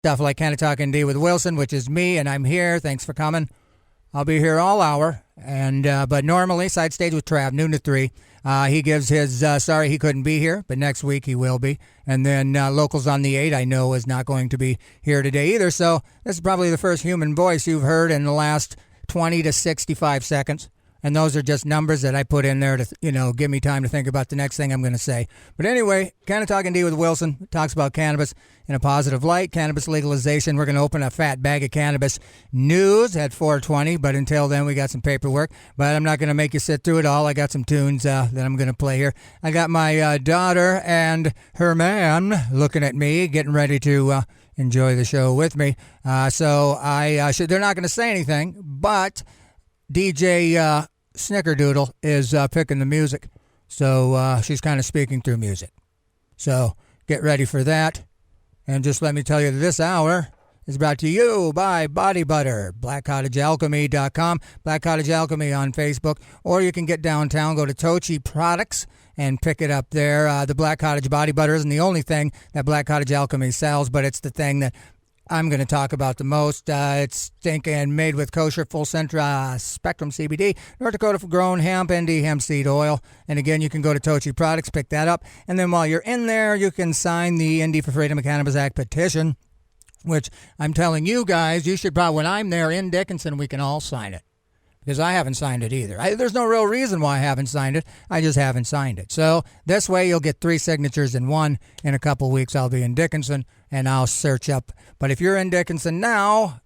stuff like Canna-Talk ND with Wilson, which is me, and I'm here. Thanks for coming. I'll be here all hour, and but normally side stage with Trav, noon to 3. He gives his sorry he couldn't be here, but next week he will be. And then Locals on the 8, I know, is not going to be here today either. So this is probably the first human voice you've heard in the last 20 to 65 seconds. And those are just numbers that I put in there to, give me time to think about the next thing I'm going to say. But anyway, Canna-Talk ND with Wilson talks about cannabis in a positive light, cannabis legalization. We're going to open a fat bag of cannabis news at 4:20, but until then, we got some paperwork. But I'm not going to make you sit through it all. I got some tunes that I'm going to play here. I got my daughter and her man looking at me, getting ready to enjoy the show with me. So they're not going to say anything, but DJ Snickerdoodle is picking the music, so she's kind of speaking through music. So get ready for that, and just let me tell you that this hour is brought to you by Body Butter, BlackCottageAlchemy.com, Black Cottage Alchemy on Facebook, or you can get downtown, go to Tochi Products, and pick it up there. The Black Cottage Body Butter isn't the only thing that Black Cottage Alchemy sells, but it's the thing that I'm going to talk about the most. It's stinking made with kosher full spectrum CBD, North Dakota grown hemp, ND hemp seed oil. And again, you can go to Tochi Products, pick that up. And then while you're in there, you can sign the ND for Freedom of Cannabis Act petition, which I'm telling you guys, you should probably, when I'm there in Dickinson, we can all sign it. Because I haven't signed it either. There's no real reason why I haven't signed it. I just haven't signed it. So this way you'll get 3 signatures in one. In a couple weeks I'll be in Dickinson and I'll search up. But if you're in Dickinson now,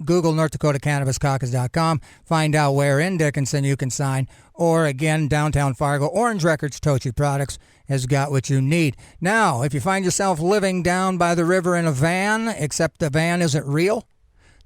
Google NorthDakotaCannabisCaucus.com. Find out where in Dickinson you can sign. Or again, downtown Fargo, Orange Records, Tochi Products has got what you need. Now, if you find yourself living down by the river in a van, except the van isn't real,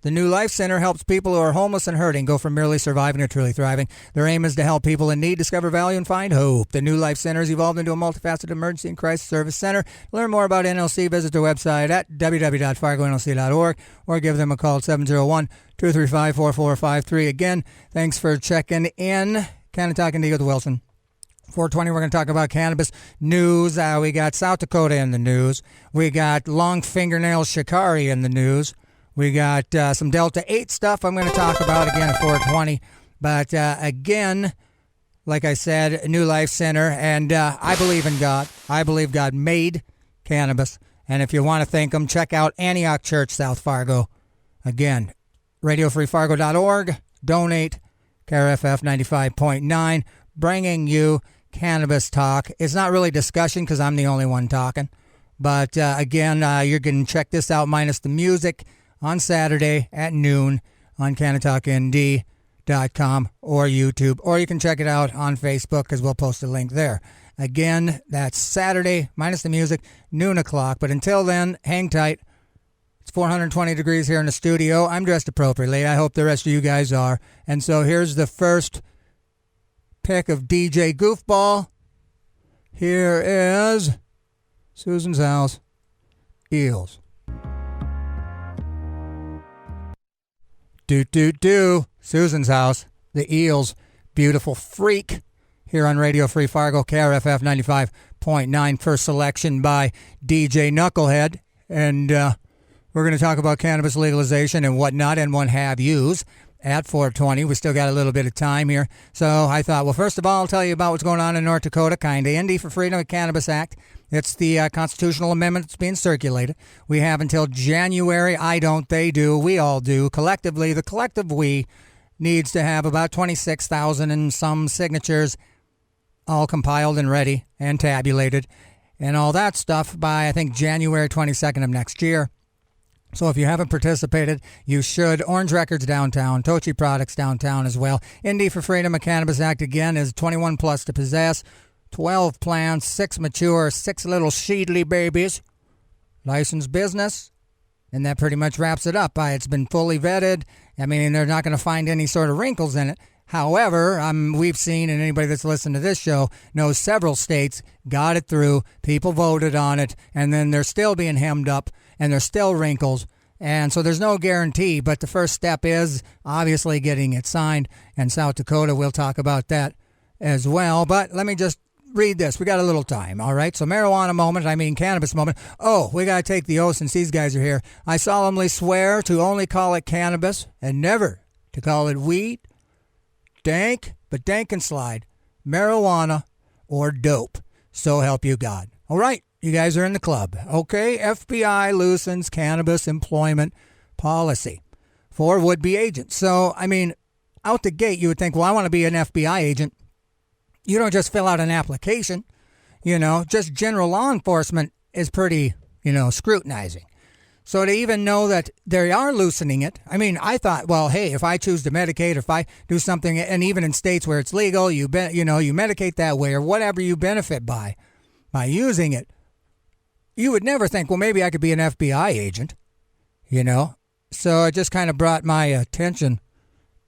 the New Life Center helps people who are homeless and hurting go from merely surviving to truly thriving. Their aim is to help people in need discover value and find hope. The New Life Center has evolved into a multifaceted emergency and crisis service center. To learn more about NLC, visit their website at www.fargonlc.org or give them a call at 701-235-4453. Again, thanks for checking in. Canna-Talk ND with Wilson. 420, we're going to talk about cannabis news. We got South Dakota in the news. We got long fingernail shikari in the news. We got some Delta-8 stuff I'm going to talk about again at 420. But again, like I said, New Life Center, and I believe in God. I believe God made cannabis. And if you want to thank Him, check out Antioch Church, South Fargo. Again, RadioFreeFargo.org. Donate. KRFF 95.9. Bringing you cannabis talk. It's not really discussion because I'm the only one talking. But again, you're going to check this out minus the music on Saturday at noon on CannaTalkND.com or YouTube, or you can check it out on Facebook because we'll post a link there. Again, that's Saturday, minus the music, noon o'clock. But until then, hang tight. It's 420 degrees here in the studio. I'm dressed appropriately. I hope the rest of you guys are. And so here's the first pick of DJ Goofball. Here is Susan's House, Eels. Do. Susan's House, the Eels, Beautiful Freak, here on Radio Free Fargo, KRFF 95.9, first selection by DJ Knucklehead. And we're going to talk about cannabis legalization and whatnot and what have yous at 420. We still got a little bit of time here. So I thought, well, first of all, I'll tell you about what's going on in North Dakota, kind of. ND for Freedom of Cannabis Act. It's the constitutional amendment that's being circulated. We have until January. I don't, they do, we all do. Collectively, the collective we needs to have about 26,000 and some signatures all compiled and ready and tabulated and all that stuff by, I think, January 22nd of next year. So if you haven't participated, you should. Orange Records downtown, Tochi Products downtown as well. ND for Freedom of Cannabis Act, again, is 21 plus to possess. 12 plants, 6 mature, 6 little Sheedley babies. Licensed business. And that pretty much wraps it up. It's been fully vetted. I mean, they're not going to find any sort of wrinkles in it. However, we've seen, and anybody that's listened to this show knows several states got it through, people voted on it, and then they're still being hemmed up, and there's still wrinkles. And so there's no guarantee, but the first step is obviously getting it signed. And South Dakota, we'll talk about that as well. But let me just read this. We got a little time, all right? So marijuana moment, I mean cannabis moment. Oh, we got to take the oath since these guys are here. I solemnly swear to only call it cannabis and never to call it weed, dank, but dank and slide, marijuana, or dope. So help you God. All right, you guys are in the club. Okay, FBI loosens cannabis employment policy for would-be agents. So, I mean, out the gate, you would think, well, I want to be an FBI agent. You don't just fill out an application. Just general law enforcement is pretty, scrutinizing. So to even know that they are loosening it, I mean, I thought, well, hey, if I choose to medicate, if I do something, and even in states where it's legal, you medicate that way or whatever you benefit by using it, you would never think, well, maybe I could be an FBI agent, So it just kind of brought my attention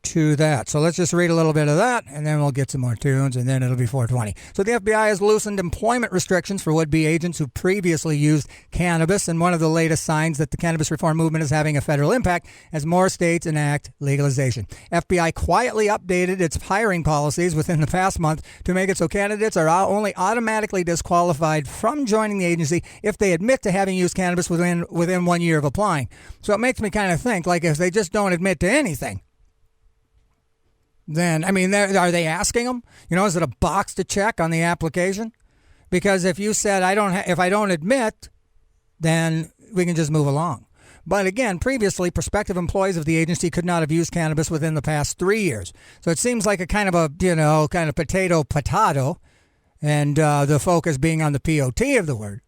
to that. So let's just read a little bit of that, and then we'll get some more tunes, and then it'll be 420. So the FBI has loosened employment restrictions for would-be agents who previously used cannabis, and one of the latest signs that the cannabis reform movement is having a federal impact as more states enact legalization. FBI quietly updated its hiring policies within the past month to make it so candidates are only automatically disqualified from joining the agency if they admit to having used cannabis within 1 year of applying. So it makes me kind of think, like, if they just don't admit to anything, then, I mean, are they asking them? Is it a box to check on the application? Because if you said, if I don't admit, then we can just move along. But again, previously, prospective employees of the agency could not have used cannabis within the past 3 years. So it seems like a kind of potato, and the focus being on the POT of the word.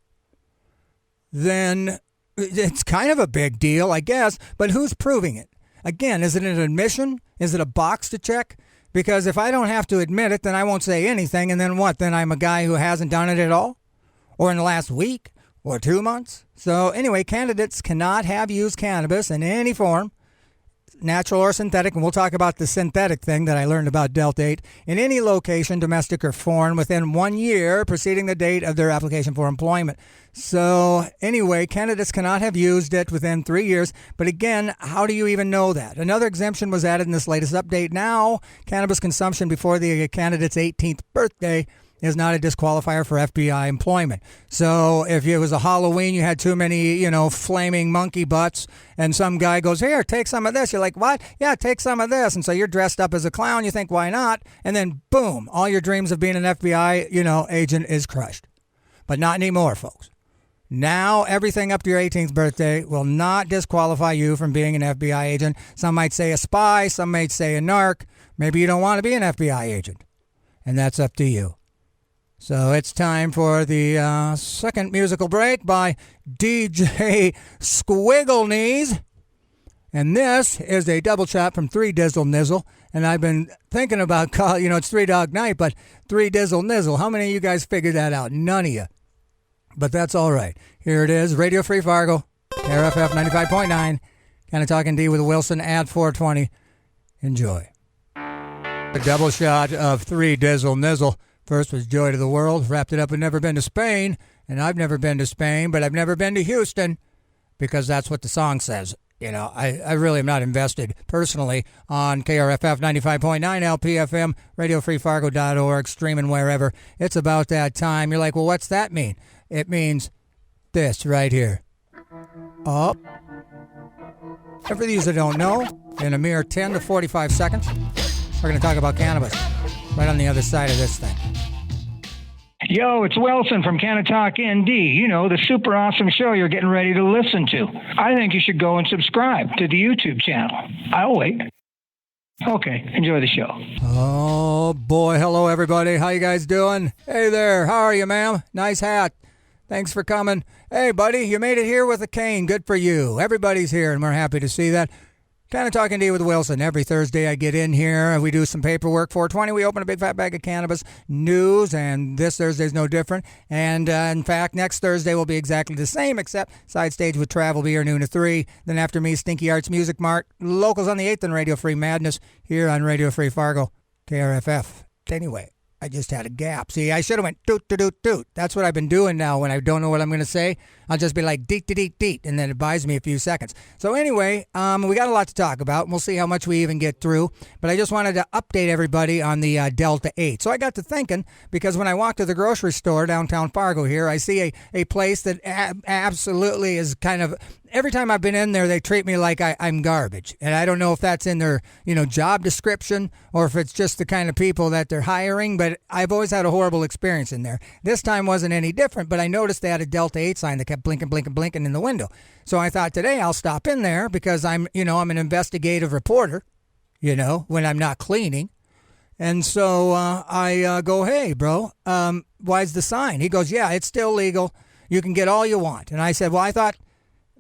Then it's kind of a big deal, I guess, but who's proving it? Again, is it an admission? Is it a box to check? Because if I don't have to admit it, then I won't say anything. And then what? Then I'm a guy who hasn't done it at all? Or in the last week? Or 2 months? So anyway, candidates cannot have used cannabis in any form, natural or synthetic, and we'll talk about the synthetic thing that I learned about Delta-8, in any location, domestic or foreign, within 1 year preceding the date of their application for employment. So anyway, candidates cannot have used it within 3 years. But again, how do you even know that? Another exemption was added in this latest update. Now, cannabis consumption before the candidate's 18th birthday is not a disqualifier for FBI employment. So if it was a Halloween, you had too many, flaming monkey butts, and some guy goes, here, take some of this. You're like, what? Yeah, take some of this. And so you're dressed up as a clown. You think, why not? And then, boom, all your dreams of being an FBI, agent is crushed. But not anymore, folks. Now, everything up to your 18th birthday will not disqualify you from being an FBI agent. Some might say a spy. Some might say a narc. Maybe you don't want to be an FBI agent. And that's up to you. So it's time for the second musical break by DJ Squiggle Knees. And this is a double shot from 3 Dizzle Nizzle. And I've been thinking about, it's 3 Dog Night, but 3 Dizzle Nizzle. How many of you guys figured that out? None of you. But that's all right. Here it is, Radio Free Fargo, RFF 95.9, Canna-Talk ND with Wilson at 420. Enjoy. A double shot of 3 Dizzle Nizzle. First was Joy to the World, wrapped it up with Never Been to Spain, and I've never been to Spain, but I've never been to Houston, because that's what the song says. I really am not invested personally on KRFF 95.9, LPFM, RadioFreeFargo.org, streaming wherever. It's about that time. You're like, well, what's that mean? It means this right here. Up. And for these that don't know, in a mere 10 to 45 seconds, we're going to talk about cannabis right on the other side of this thing. Yo, it's Wilson from Canna-Talk ND. The super awesome show you're getting ready to listen to. I think you should go and subscribe to the YouTube channel. I'll wait. Okay, enjoy the show. Oh, boy. Hello, everybody. How you guys doing? Hey there. How are you, ma'am? Nice hat. Thanks for coming. Hey, buddy, you made it here with a cane. Good for you. Everybody's here, and we're happy to see that. Canna-Talk ND with Wilson. Every Thursday I get in here and we do some paperwork. 420, we open a big fat bag of cannabis news, and this Thursday's no different. And in fact, next Thursday will be exactly the same, except Side Stage with Trav will be here noon to 3. Then after me, Stinky Arts Music Mart. Locals on the 8th and Radio Free Madness here on Radio Free Fargo, KRFF. Anyway, I just had a gap. See, I should have went doot, doot, doot, doot. That's what I've been doing now when I don't know what I'm going to say. I'll just be like deet, deet, deet, deet, and then it buys me a few seconds. So anyway, we got a lot to talk about. We'll see how much we even get through. But I just wanted to update everybody on the Delta-8. So I got to thinking, because when I walk to the grocery store downtown Fargo here, I see a place that absolutely is kind of... Every time I've been in there, they treat me like I'm garbage. And I don't know if that's in their, job description or if it's just the kind of people that they're hiring, but I've always had a horrible experience in there. This time wasn't any different, but I noticed they had a Delta-8 sign that kept blinking, blinking, blinking in the window. So I thought today I'll stop in there because I'm an investigative reporter, when I'm not cleaning. And so I go, hey, bro, why's the sign? He goes, yeah, it's still legal. You can get all you want. And I said, well, I thought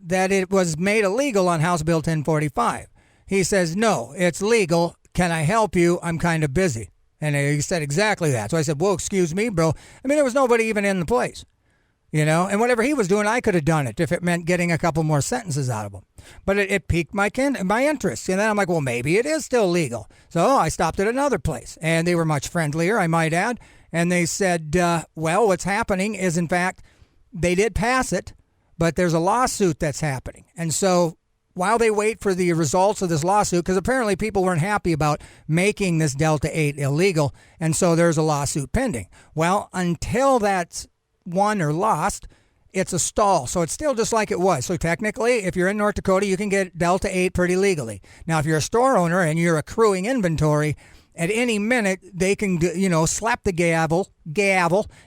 that it was made illegal on House Bill 1045. He says, no, it's legal. Can I help you? I'm kind of busy. And he said exactly that. So I said, well, excuse me, bro. I mean, there was nobody even in the place, and whatever he was doing, I could have done it if it meant getting a couple more sentences out of him. But it piqued my interest. And then I'm like, well, maybe it is still legal. So I stopped at another place, and they were much friendlier, I might add. And they said, well, what's happening is, in fact, they did pass it, but there's a lawsuit that's happening. And so while they wait for the results of this lawsuit, because apparently people weren't happy about making this Delta-8 illegal, and so there's a lawsuit pending. Well, until that's won or lost, it's a stall. So it's still just like it was. So technically, if you're in North Dakota, you can get Delta-8 pretty legally. Now, if you're a store owner and you're accruing inventory, at any minute, they can, slap the gavel,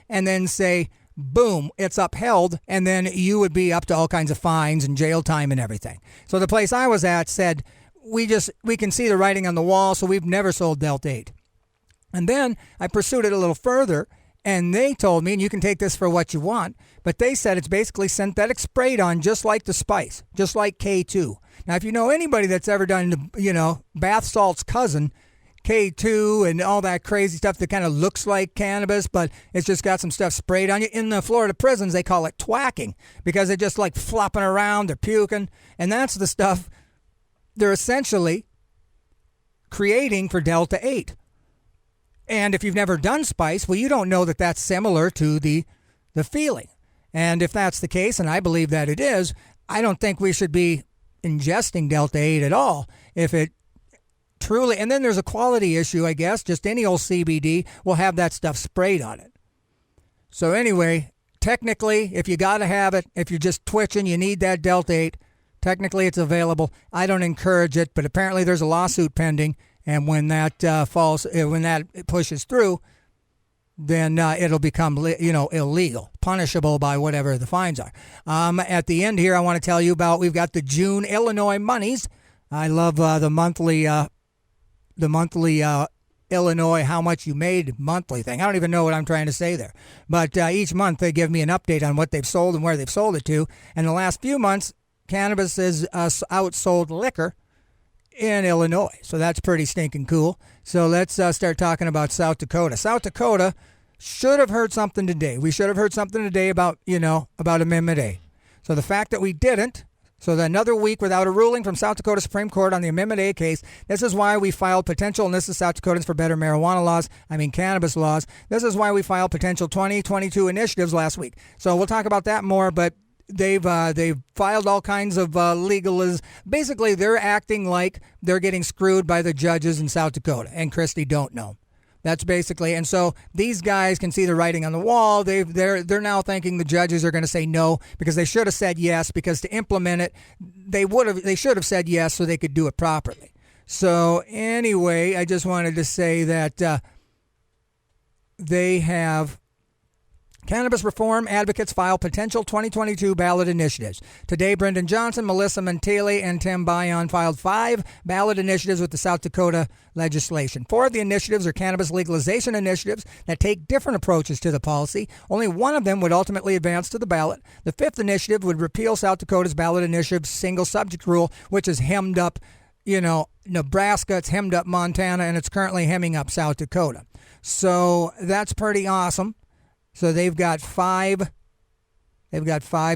and then say, boom, it's upheld, and then you would be up to all kinds of fines and jail time and everything. So the place I was at said, we can see the writing on the wall, so we've never sold Delta-8. And then I pursued it a little further, and they told me, and you can take this for what you want, but they said it's basically synthetic sprayed on just like the spice, just like K2. Now, if you know anybody that's ever done, bath salt's cousin, K2 and all that crazy stuff that kind of looks like cannabis, but it's just got some stuff sprayed on you. In the Florida prisons, they call it twacking because they're just like flopping around, they're puking, and that's the stuff they're essentially creating for Delta-8. And if you've never done spice, well, you don't know that that's similar to the feeling. And if that's the case, and I believe that it is, I don't think we should be ingesting Delta-8 at all if it truly, and then there's a quality issue, I guess. Just any old CBD will have that stuff sprayed on it. So anyway, technically, if you got to have it, if you're just twitching, you need that Delta-8, technically it's available. I don't encourage it, but apparently there's a lawsuit pending, and when that pushes through, then it'll become, illegal, punishable by whatever the fines are. At the end here, I want to tell you about, we've got the June Illinois monies. I love the monthly Illinois how much you made monthly thing. I don't even know what I'm trying to say there. But each month they give me an update on what they've sold and where they've sold it to. And the last few months, cannabis has outsold liquor in Illinois. So that's pretty stinking cool. So let's start talking about South Dakota. South Dakota should have heard something today. We should have heard something today about Amendment A. So the fact that we didn't, so another week without a ruling from South Dakota Supreme Court on the Amendment A case. This is why we filed potential, and this is South Dakotans for Better Cannabis laws. This is why we filed potential 2022 initiatives last week. So we'll talk about that more, but they've filed all kinds of legalism. Basically, they're acting like they're getting screwed by the judges in South Dakota, and Christie don't know. That's basically, and so these guys can see the writing on the wall. They're now thinking the judges are going to say no because they should have said yes, because to implement it, they should have said yes so they could do it properly. So anyway, I just wanted to say that they have cannabis reform advocates file potential 2022 ballot initiatives. Today, Brendan Johnson, Melissa Mantilli, and Tim Bayon filed 5 ballot initiatives with the South Dakota legislation. 4 of the initiatives are cannabis legalization initiatives that take different approaches to the policy. Only one of them would ultimately advance to the ballot. The 5th initiative would repeal South Dakota's ballot initiative's single subject rule, which is hemmed up, Nebraska, it's hemmed up Montana, and it's currently hemming up South Dakota. So that's pretty awesome. So they've got 5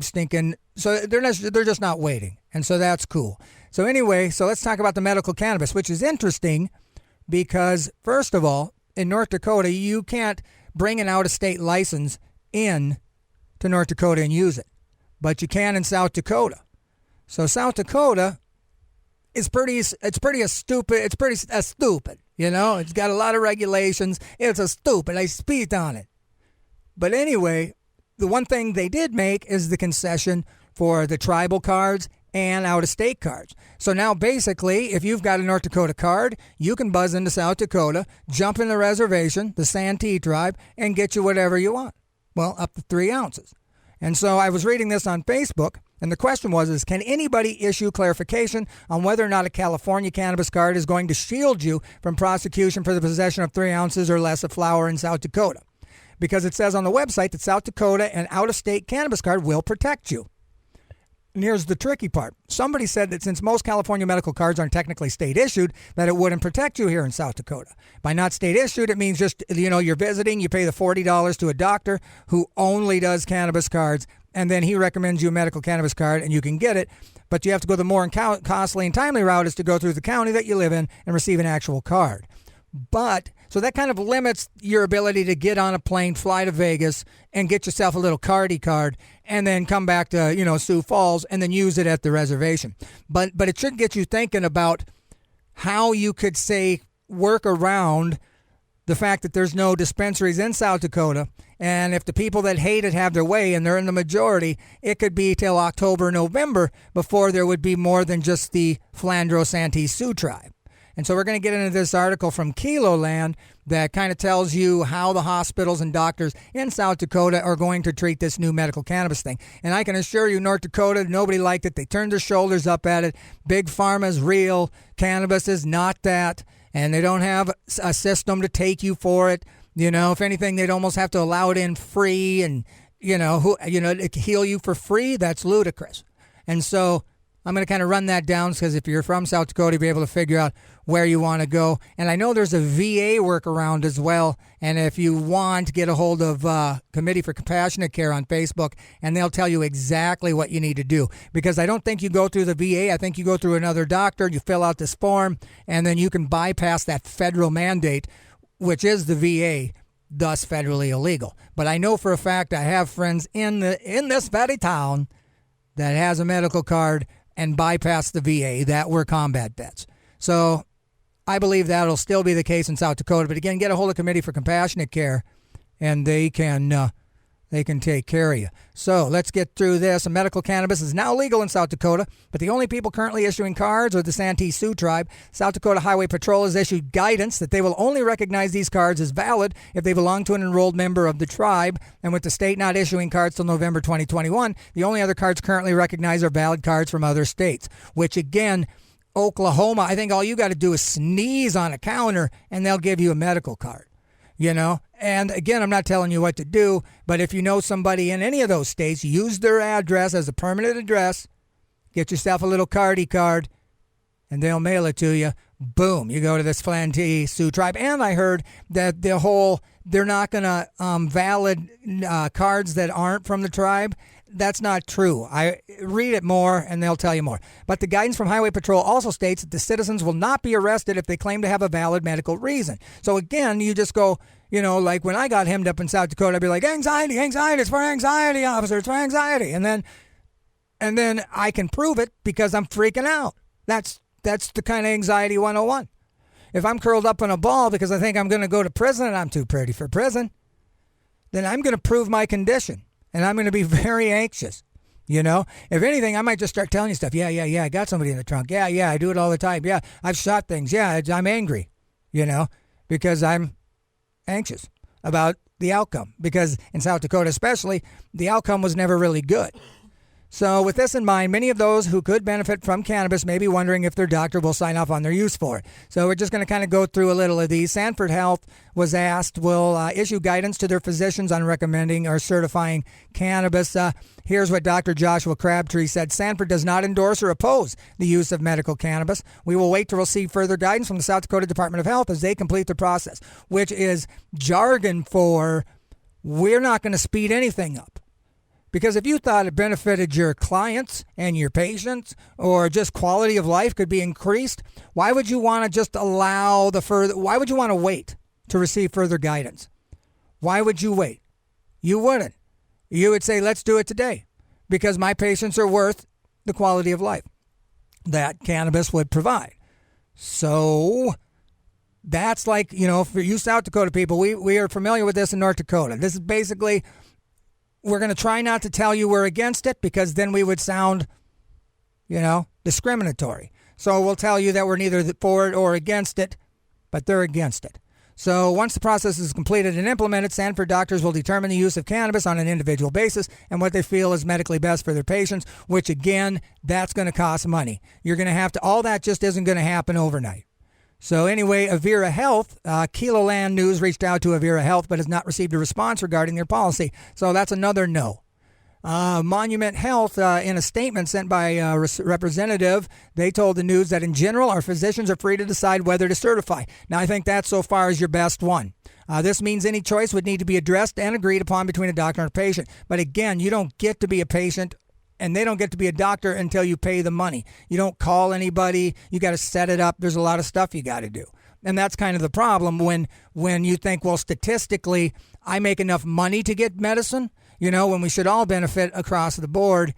stinking, so they're just not waiting. And so that's cool. So anyway, so let's talk about the medical cannabis, which is interesting because, first of all, in North Dakota, you can't bring an out-of-state license in to North Dakota and use it, but you can in South Dakota. So South Dakota is pretty stupid, you know. It's got a lot of regulations. It's a stupid. I speak on it. But anyway, the one thing they did make is the concession for the tribal cards and out-of-state cards. So now basically, if you've got a North Dakota card, you can buzz into South Dakota, jump in the reservation, the Santee tribe, and get you whatever you want. Well, up to 3 ounces. And so I was reading this on Facebook, and the question was, can anybody issue clarification on whether or not a California cannabis card is going to shield you from prosecution for the possession of 3 ounces or less of flower in South Dakota? Because it says on the website that South Dakota and out-of-state cannabis card will protect you. And here's the tricky part. Somebody said that since most California medical cards aren't technically state issued, that it wouldn't protect you here in South Dakota. By not state issued, it means just, you know, you're visiting, you pay the $40 to a doctor who only does cannabis cards, and then he recommends you a medical cannabis card and you can get it, but you have to go the more costly and timely route is to go through the county that you live in and receive an actual card. But, so that kind of limits your ability to get on a plane, fly to Vegas, and get yourself a little cardy card, and then come back to, you know, Sioux Falls, and then use it at the reservation. But it should get you thinking about how you could, say, work around the fact that there's no dispensaries in South Dakota, and if the people that hate it have their way, and they're in the majority, it could be till October, November before there would be more than just the Flandreau Santee Sioux tribe. And so we're going to get into this article from Kilo Land that kind of tells you how the hospitals and doctors in South Dakota are going to treat this new medical cannabis thing. And I can assure you, North Dakota, nobody liked it. They turned their shoulders up at it. Big Pharma's real. Cannabis is not that. And they don't have a system to take you for it. You know, if anything, they'd almost have to allow it in free and, to heal you for free. That's ludicrous. And so I'm going to kind of run that down because if you're from South Dakota, you'll be able to figure out where you want to go. And I know there's a VA workaround as well. And if you want, get a hold of Committee for Compassionate Care on Facebook, and they'll tell you exactly what you need to do. Because I don't think you go through the VA. I think you go through another doctor, you fill out this form, and then you can bypass that federal mandate, which is the VA, thus federally illegal. But I know for a fact I have friends in this very town that has a medical card and bypass the VA that were combat vets. So I believe that'll still be the case in South Dakota. But again, get a hold of Committee for Compassionate Care, and they can take care of you. So let's get through this. Medical cannabis is now legal in South Dakota, but the only people currently issuing cards are the Santee Sioux tribe. South Dakota Highway Patrol has issued guidance that they will only recognize these cards as valid if they belong to an enrolled member of the tribe. And with the state not issuing cards till November 2021, the only other cards currently recognized are valid cards from other states, which again, Oklahoma, I think all you got to do is sneeze on a counter and they'll give you a medical card. You know, and again, I'm not telling you what to do, but if you know somebody in any of those states, use their address as a permanent address, get yourself a little cardy card, and they'll mail it to you. Boom, you go to this Santee Sioux tribe. And I heard that they're not going to valid cards that aren't from the tribe. That's not true. I read it more and they'll tell you more. But the guidance from Highway Patrol also states that the citizens will not be arrested if they claim to have a valid medical reason. So again, you just go, like when I got hemmed up in South Dakota, I'd be like, anxiety, it's for anxiety, officer, it's for anxiety. And then I can prove it because I'm freaking out. That's the kind of anxiety 101. If I'm curled up in a ball because I think I'm going to go to prison and I'm too pretty for prison, then I'm going to prove my condition. And I'm going to be very anxious, If anything, I might just start telling you stuff. Yeah, I got somebody in the trunk. Yeah, I do it all the time. Yeah, I've shot things. Yeah, I'm angry, because I'm anxious about the outcome. Because in South Dakota especially, the outcome was never really good. So with this in mind, many of those who could benefit from cannabis may be wondering if their doctor will sign off on their use for it. So we're just going to kind of go through a little of these. Sanford Health was asked, will issue guidance to their physicians on recommending or certifying cannabis. Here's what Dr. Joshua Crabtree said. Sanford does not endorse or oppose the use of medical cannabis. We will wait to receive further guidance from the South Dakota Department of Health as they complete the process, which is jargon for we're not going to speed anything up. Because if you thought it benefited your clients and your patients or just quality of life could be increased, why would you want to just why would you want to wait to receive further guidance. Why would you wait? You wouldn't. You would say, let's do it today, because my patients are worth the quality of life that cannabis would provide. So that's like, for you South Dakota people, we are familiar with this in North Dakota. This is basically, we're going to try not to tell you we're against it, because then we would sound, discriminatory. So we'll tell you that we're neither for it or against it, but they're against it. So once the process is completed and implemented, Sanford doctors will determine the use of cannabis on an individual basis and what they feel is medically best for their patients, which again, that's going to cost money. You're going to have to, all that just isn't going to happen overnight. So anyway, Avera Health, Keloland News reached out to Avera Health but has not received a response regarding their policy. So that's another no. Monument Health, in a statement sent by a representative, they told the news that in general, our physicians are free to decide whether to certify. Now, I think that so far is your best one. This means any choice would need to be addressed and agreed upon between a doctor and a patient. But again, you don't get to be a patient and they don't get to be a doctor until you pay the money. You don't call anybody. You got to set it up. There's a lot of stuff you got to do. And that's kind of the problem when you think, well, statistically, I make enough money to get medicine. When we should all benefit across the board,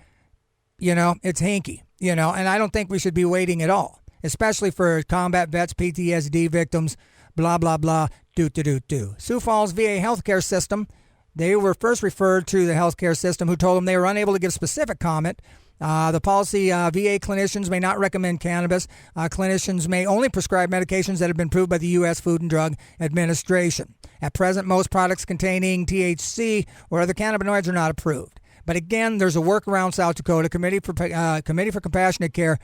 it's hinky, and I don't think we should be waiting at all, especially for combat vets, PTSD victims, blah, blah, blah, do. Sioux Falls VA healthcare system, they were first referred to the healthcare system who told them they were unable to give specific comment. The policy, VA clinicians may not recommend cannabis. Clinicians may only prescribe medications that have been approved by the U.S. Food and Drug Administration. At present, most products containing THC or other cannabinoids are not approved. But again, there's a workaround. South Dakota Committee for Compassionate Care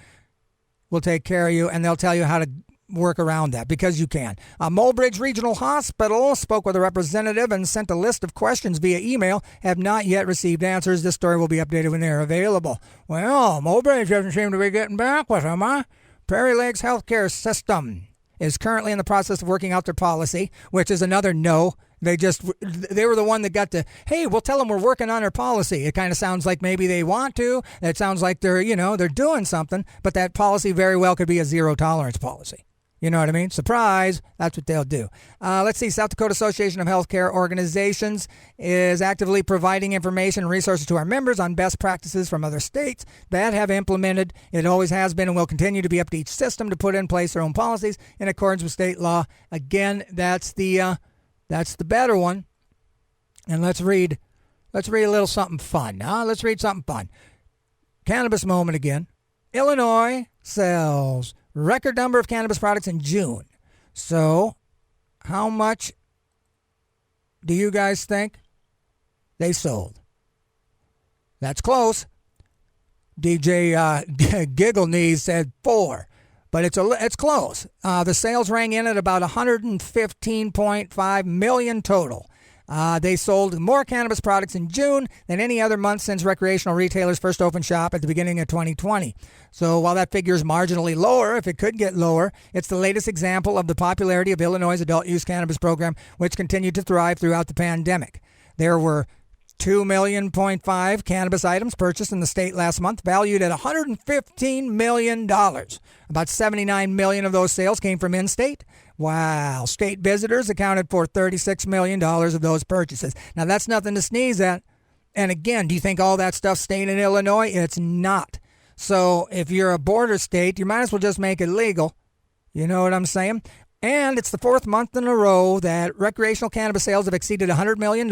will take care of you, and they'll tell you how to work around that, because you can. Mulbridge Regional Hospital spoke with a representative and sent a list of questions via email. Have not yet received answers. This story will be updated when they're available. Well, Mulbridge doesn't seem to be getting back with them, huh? Prairie Lakes Healthcare System is currently in the process of working out their policy, which is another no. They were the one that got to, hey, we'll tell them we're working on our policy. It kind of sounds like maybe they want to. It sounds like they're doing something, but that policy very well could be a zero tolerance policy. You know what I mean? Surprise. That's what they'll do. Let's see. South Dakota Association of Healthcare Organizations is actively providing information and resources to our members on best practices from other states that have implemented. It always has been and will continue to be up to each system to put in place their own policies in accordance with state law. Again, that's the better one. And let's read a little something fun. Let's read something fun. Cannabis moment again. Illinois sells record number of cannabis products in June. So, how much do you guys think they sold? That's close. DJ Giggle Knees said 4, but it's close. The sales rang in at about 115.5 million total. They sold more cannabis products in June than any other month since recreational retailers first opened shop at the beginning of 2020. So while that figure is marginally lower, if it could get lower, it's the latest example of the popularity of Illinois' adult use cannabis program, which continued to thrive throughout the pandemic. There were 2.5 million cannabis items purchased in the state last month, valued at $115 million. About 79 million of those sales came from in-state. Wow. State visitors accounted for $36 million of those purchases. Now, that's nothing to sneeze at. And again, do you think all that stuff's staying in Illinois? It's not. So if you're a border state, you might as well just make it legal. You know what I'm saying? And it's the fourth month in a row that recreational cannabis sales have exceeded $100 million.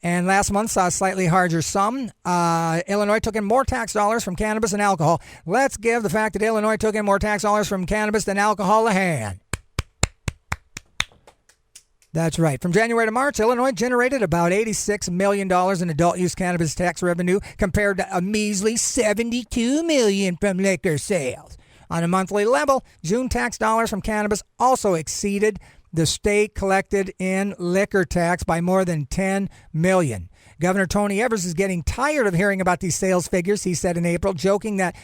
And last month saw a slightly larger sum. Illinois took in more tax dollars from cannabis and alcohol. Let's give the fact that Illinois took in more tax dollars from cannabis than alcohol a hand. That's right. From January to March, Illinois generated about $86 million in adult use cannabis tax revenue compared to a measly $72 million from liquor sales. On a monthly level, June tax dollars from cannabis also exceeded the state collected in liquor tax by more than $10 million. Governor Tony Evers is getting tired of hearing about these sales figures, he said in April, joking that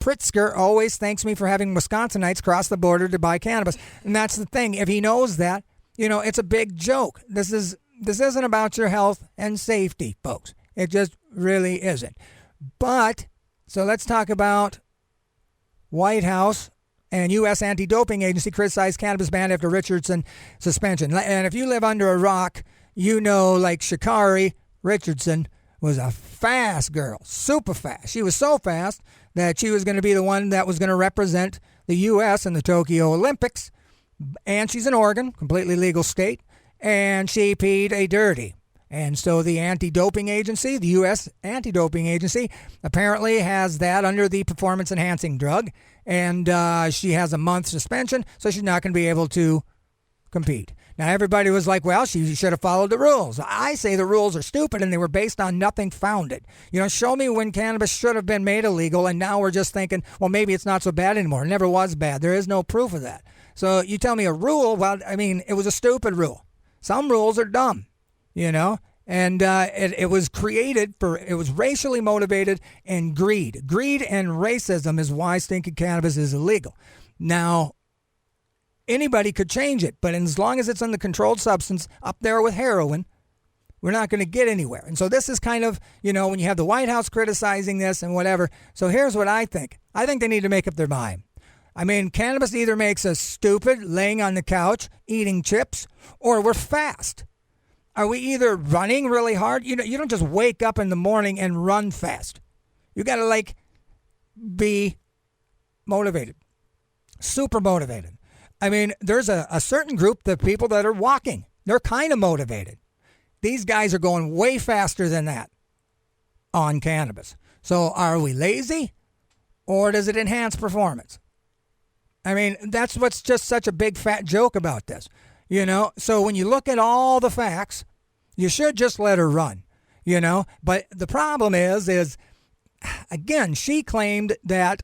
Pritzker always thanks me for having Wisconsinites cross the border to buy cannabis. And that's the thing. If he knows that, it's a big joke. This isn't about your health and safety, folks. It just really isn't. But, so let's talk about White House and U.S. Anti-Doping Agency criticized cannabis ban after Richardson suspension. And if you live under a rock, you know, like Sha'Carri Richardson was a fast girl, super fast. She was so fast that she was going to be the one that was going to represent the U.S. in the Tokyo Olympics. And she's in Oregon, completely legal state, and she peed a dirty. And so the anti-doping agency, the U.S. Anti-Doping Agency, apparently has that under the performance-enhancing drug, and she has a month suspension, so she's not going to be able to compete. Now, everybody was like, well, she should have followed the rules. I say the rules are stupid, and they were based on nothing founded. You know, show me when cannabis should have been made illegal, and now we're just thinking, well, maybe it's not so bad anymore. It never was bad. There is no proof of that. So you tell me a rule, well, I mean, it was a stupid rule. Some rules are dumb, you know, and it was created it was racially motivated and greed. Greed and racism is why stinking cannabis is illegal. Now, anybody could change it, but as long as it's in the controlled substance up there with heroin, we're not going to get anywhere. And so this is kind of, you know, when you have the White House criticizing this and whatever. So here's what I think. I think they need to make up their mind. I mean, cannabis either makes us stupid, laying on the couch, eating chips, or we're fast. Are we either running really hard? You know, you don't just wake up in the morning and run fast. You got to, like, be motivated, super motivated. I mean, there's a certain group, the people that are walking. They're kind of motivated. These guys are going way faster than that on cannabis. So are we lazy, or does it enhance performance? I mean, that's what's just such a big fat joke about this, you know? So when you look at all the facts, you should just let her run, you know? But the problem is again, she claimed that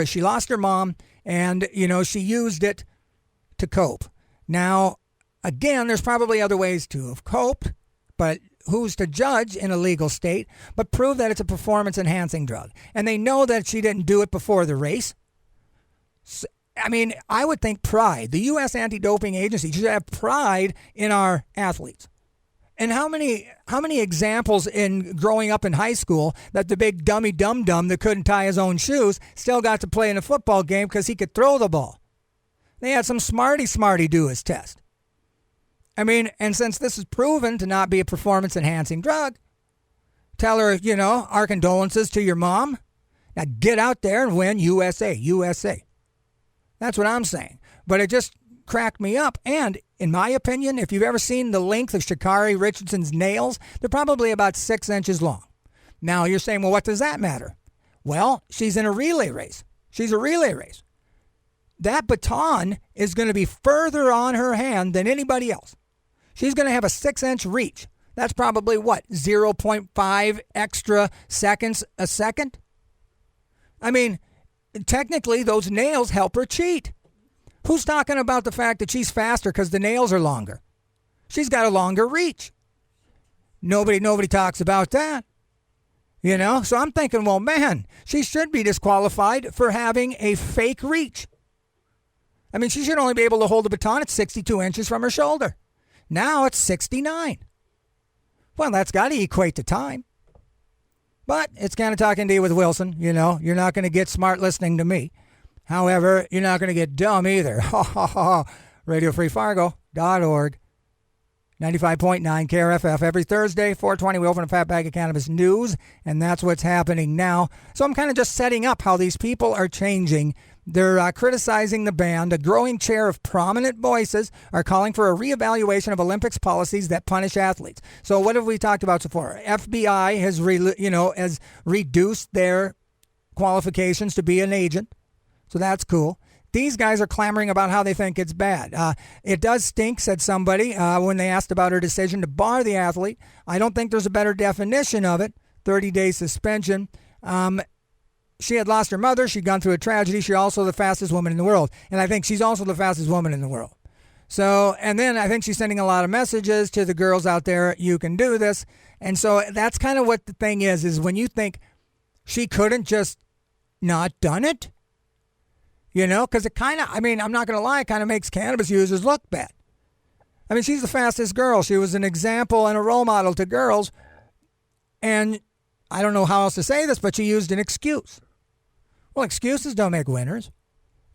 she lost her mom and, you know, she used it to cope. Now, again, there's probably other ways to have coped, but who's to judge in a legal state, but prove that it's a performance-enhancing drug. And they know that she didn't do it before the race. So, I mean, I would think pride. The U.S. Anti-Doping Agency should have pride in our athletes. And how many examples in growing up in high school that the big dummy dum-dum that couldn't tie his own shoes still got to play in a football game because he could throw the ball? They had some smarty do his test. I mean, and since this is proven to not be a performance-enhancing drug, tell her, you know, our condolences to your mom. Now get out there and win USA. That's what I'm saying. But it just cracked me up. And in my opinion, if you've ever seen the length of Sha'Carri Richardson's nails, they're probably about 6 inches long. Now you're saying, well, what does that matter? Well, she's in a relay race. She's a relay race. That baton is going to be further on her hand than anybody else. She's going to have a 6-inch reach. That's probably what, 0.5 extra seconds a second? I mean, technically, those nails help her cheat. Who's talking about the fact that she's faster because the nails are longer? She's got a longer reach. Nobody talks about that. You know? So I'm thinking, well, man, she should be disqualified for having a fake reach. I mean, she should only be able to hold the baton at 62 inches from her shoulder. Now it's 69. Well, that's got to equate to time. But it's Canna-Talk ND with Wilson. You know, you're not going to get smart listening to me. However, you're not going to get dumb either. RadioFreeFargo.org. 95.9 KRFF. Every Thursday, 4:20, we open a fat bag of cannabis news, and that's what's happening now. So I'm kind of just setting up how these people are changing. They're criticizing the ban. A growing chair of prominent voices are calling for a reevaluation of Olympics policies that punish athletes. So what have we talked about so far? FBI has reduced their qualifications to be an agent. So that's cool. These guys are clamoring about how they think it's bad. It does stink, said somebody when they asked about her decision to bar the athlete. I don't think there's a better definition of it. 30-day suspension. She had lost her mother. She'd gone through a tragedy. She's also the fastest woman in the world. And I think she's also the fastest woman in the world. So, and then I think she's sending a lot of messages to the girls out there, you can do this. And so that's kind of what the thing is when you think she couldn't just not done it. You know, because it kind of, I mean, I'm not going to lie, it kind of makes cannabis users look bad. I mean, she's the fastest girl. She was an example and a role model to girls. And I don't know how else to say this, but she used an excuse. Well, excuses don't make winners.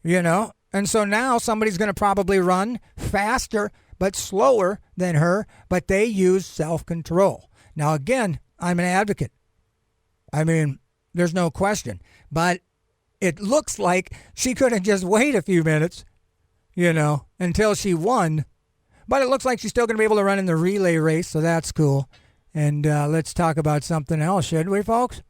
you know. And so now somebody's going to probably run faster but slower than her, but they use self-control. Now, again, I'm an advocate. I mean, there's no question. But it looks like she could have just waited a few minutes, you know, until she won. But it looks like she's still going to be able to run in the relay race, so that's cool. And let's talk about something else, should we, folks?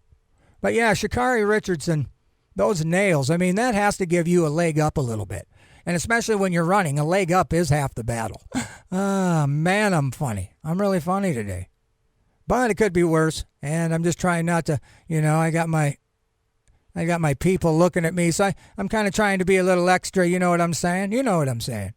But yeah, Sha'Carri Richardson, those nails, I mean, that has to give you a leg up a little bit. And especially when you're running, a leg up is half the battle. Man, I'm funny. I'm really funny today. But it could be worse. And I'm just trying not to, you know, I got my people looking at me. So I'm kind of trying to be a little extra. You know what I'm saying? You know what I'm saying.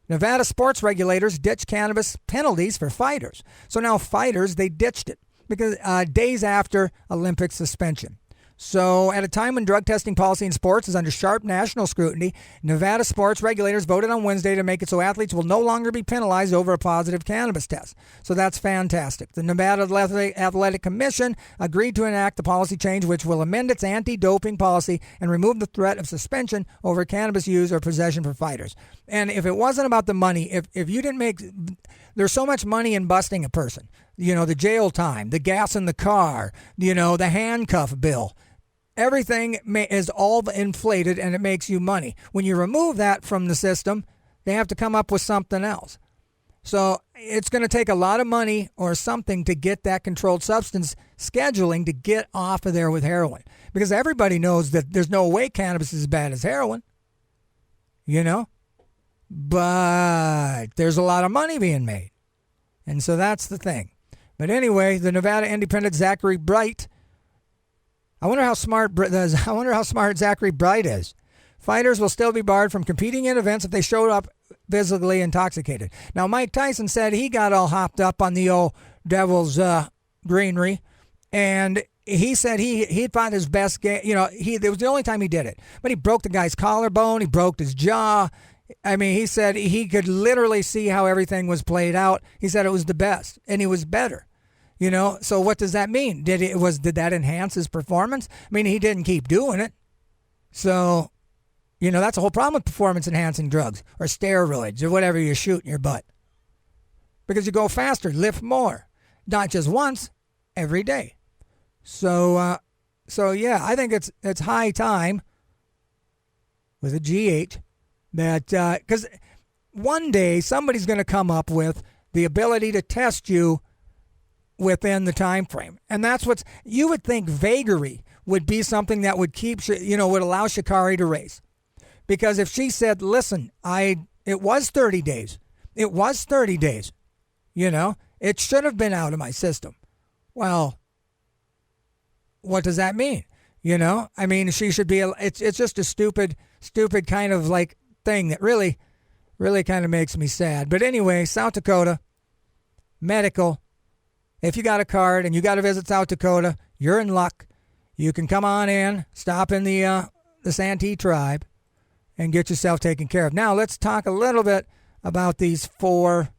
Nevada sports regulators ditch cannabis penalties for fighters. So now fighters, they ditched it because days after Olympic suspension. So at a time when drug testing policy in sports is under sharp national scrutiny, Nevada sports regulators voted on Wednesday to make it so athletes will no longer be penalized over a positive cannabis test. So that's fantastic. The Nevada Athletic Commission agreed to enact the policy change, which will amend its anti-doping policy and remove the threat of suspension over cannabis use or possession for fighters. And if it wasn't about the money, if you didn't make... There's so much money in busting a person. You know, the jail time, the gas in the car, you know, the handcuff bill. Everything is all inflated and it makes you money. When you remove that from the system, they have to come up with something else. So it's going to take a lot of money or something to get that controlled substance scheduling to get off of there with heroin. Because everybody knows that there's no way cannabis is as bad as heroin. You know? But there's a lot of money being made. And so that's the thing. But anyway, the Nevada Independent Zachary Bright, I wonder how smart Zachary Bright is. Fighters will still be barred from competing in events if they showed up visibly intoxicated. Now, Mike Tyson said he got all hopped up on the old Devil's greenery, and he said he fought his best game. You know, it was the only time he did it. But he broke the guy's collarbone. He broke his jaw. I mean, he said he could literally see how everything was played out. He said it was the best, and he was better. You know, so what does that mean? Did that enhance his performance? I mean, he didn't keep doing it. So, you know, that's the whole problem with performance-enhancing drugs or steroids or whatever you shoot in your butt. Because you go faster, lift more. Not just once, every day. So yeah, I think it's high time with a GH that, because one day somebody's going to come up with the ability to test you within the time frame. And that's you would think vagary would be something that would would allow Sha'Carri to race. Because if she said, listen, it was 30 days. It was 30 days. You know, it should have been out of my system. Well, what does that mean? You know, I mean, she should be, it's just a stupid kind of like thing that really, really kind of makes me sad. But anyway, South Dakota, medical. If you got a card and you got to visit South Dakota, you're in luck. You can come on in, stop in the Santee tribe, and get yourself taken care of. Now, let's talk a little bit about these 4.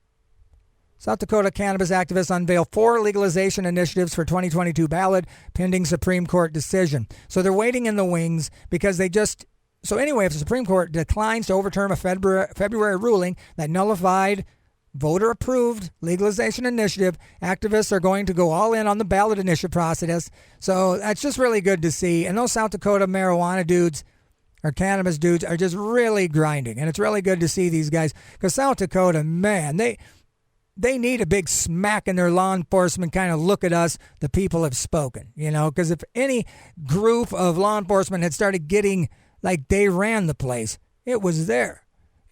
South Dakota cannabis activists unveil 4 legalization initiatives for 2022 ballot pending Supreme Court decision. So they're waiting in the wings because so anyway, if the Supreme Court declines to overturn a February ruling that nullified voter-approved legalization initiative, activists are going to go all in on the ballot initiative process. So that's just really good to see. And those South Dakota marijuana dudes or cannabis dudes are just really grinding. And it's really good to see these guys because South Dakota, man, they need a big smack in their law enforcement kind of look at us. The people have spoken, you know, because if any group of law enforcement had started getting like they ran the place, it was there.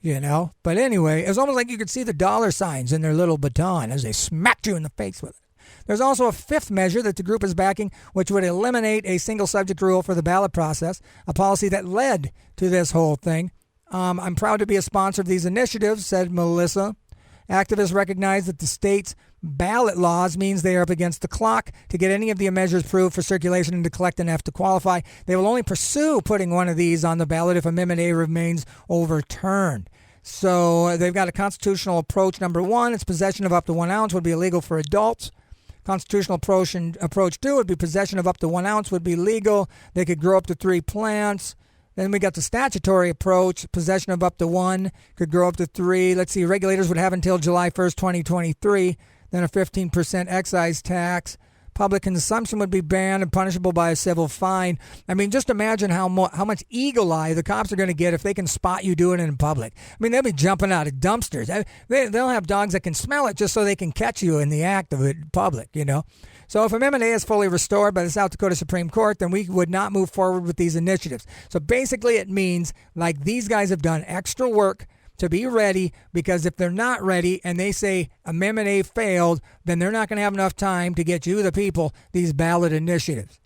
You know, but anyway, it was almost like you could see the dollar signs in their little baton as they smacked you in the face with it. There's also a 5th measure that the group is backing, which would eliminate a single subject rule for the ballot process, a policy that led to this whole thing. I'm proud to be a sponsor of these initiatives, said Melissa. Activists recognize that the state's ballot laws means they are up against the clock to get any of the measures approved for circulation and to collect enough to qualify. They will only pursue putting one of these on the ballot if Amendment A remains overturned. So they've got a constitutional approach. Number 1, its possession of up to 1 ounce would be illegal for adults. Constitutional approach 2 would be possession of up to 1 ounce would be legal. They could grow up to 3 plants. Then we got the statutory approach. Possession of up to 1 could grow up to 3. Let's see, regulators would have until July 1st, 2023. Then a 15% excise tax. Public consumption would be banned and punishable by a civil fine. I mean, just imagine how much eagle eye the cops are going to get if they can spot you doing it in public. I mean, they'll be jumping out of dumpsters. They'll have dogs that can smell it just so they can catch you in the act of it in public, you know. So if MMA is fully restored by the South Dakota Supreme Court, then we would not move forward with these initiatives. So basically it means like these guys have done extra work to be ready, because if they're not ready and they say Amendment A failed, then they're not going to have enough time to get you, the people, these ballot initiatives.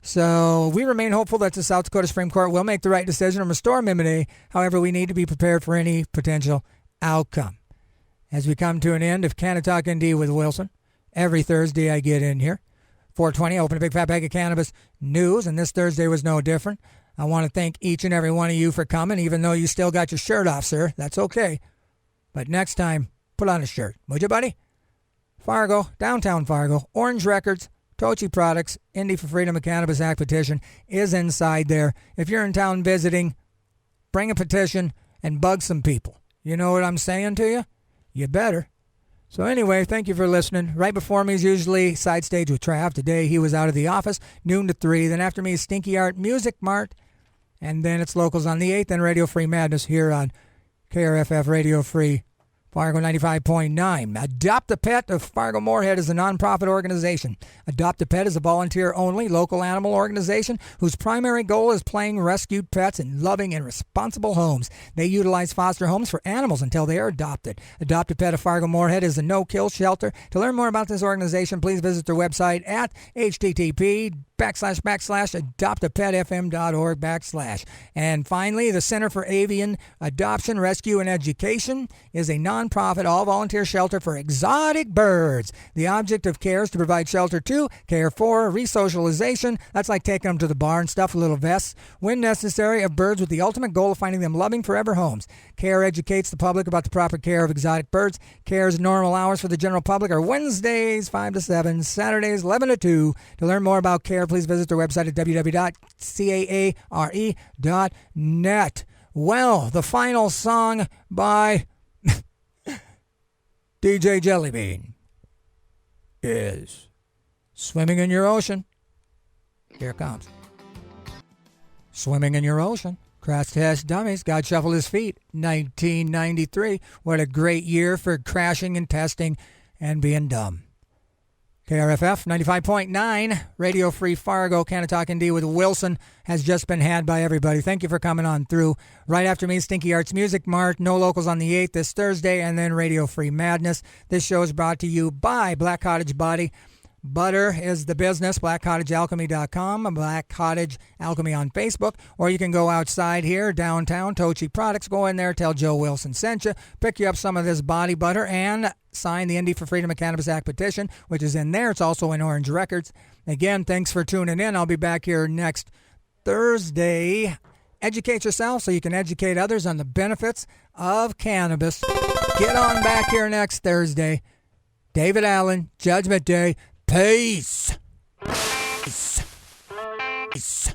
So we remain hopeful that the South Dakota Supreme Court will make the right decision and restore Amendment A. However, we need to be prepared for any potential outcome. As we come to an end of Canna-Talk ND with Wilson, every Thursday I get in here, 4:20, open a big fat bag of cannabis news, and this Thursday was no different. I want to thank each and every one of you for coming, even though you still got your shirt off, sir. That's okay. But next time, put on a shirt. Would you, buddy? Fargo, downtown Fargo, Orange Records, Tochi Products, Indie for Freedom of Cannabis Act petition is inside there. If you're in town visiting, bring a petition and bug some people. You know what I'm saying to you? You better. So anyway, thank you for listening. Right before me is usually Side Stage with Trav. Today he was out of the office, noon to 3. Then after me is Stinky Art Music Mart. And then it's Locals on the 8th and Radio Free Madness here on KRFF Radio Free Fargo 95.9. Adopt a Pet of Fargo Moorhead is a nonprofit organization. Adopt a Pet is a volunteer-only local animal organization whose primary goal is playing rescued pets in loving and responsible homes. They utilize foster homes for animals until they are adopted. Adopt a Pet of Fargo Moorhead is a no-kill shelter. To learn more about this organization, please visit their website at http://adoptapetfm.org/. And finally, the Center for Avian Adoption, Rescue, and Education is a nonprofit all-volunteer shelter for exotic birds. The object of care is to provide shelter to, care for, resocialization. That's like taking them to the bar and stuff, little vests, when necessary, of birds with the ultimate goal of finding them loving forever homes. CARE educates the public about the proper care of exotic birds. CARE's normal hours for the general public are Wednesdays 5 to 7, Saturdays 11 to 2. To learn more about CARE, please visit their website at www.caare.net. Well, the final song by DJ Jellybean is Swimming in Your Ocean. Here it comes. Swimming in Your Ocean. Crash Test Dummies. God Shuffled His Feet. 1993. What a great year for crashing and testing and being dumb. KRFF 95.9, Radio Free Fargo, Canna-Talk ND with Wilson has just been had by everybody. Thank you for coming on through. Right after me, Stinky Arts Music Mart, No Locals on the 8th this Thursday, and then Radio Free Madness. This show is brought to you by Black Cottage Body. Butter is the business, blackcottagealchemy.com, Black Cottage Alchemy on Facebook, or you can go outside here, downtown, Tochi Products. Go in there, tell Joe Wilson sent you, pick you up some of this body butter, and sign the Indie for Freedom of Cannabis Act petition, which is in there. It's also in Orange Records. Again, thanks for tuning in. I'll be back here next Thursday. Educate yourself so you can educate others on the benefits of cannabis. Get on back here next Thursday. David Allen, Judgment Day. Peace. Peace. Peace.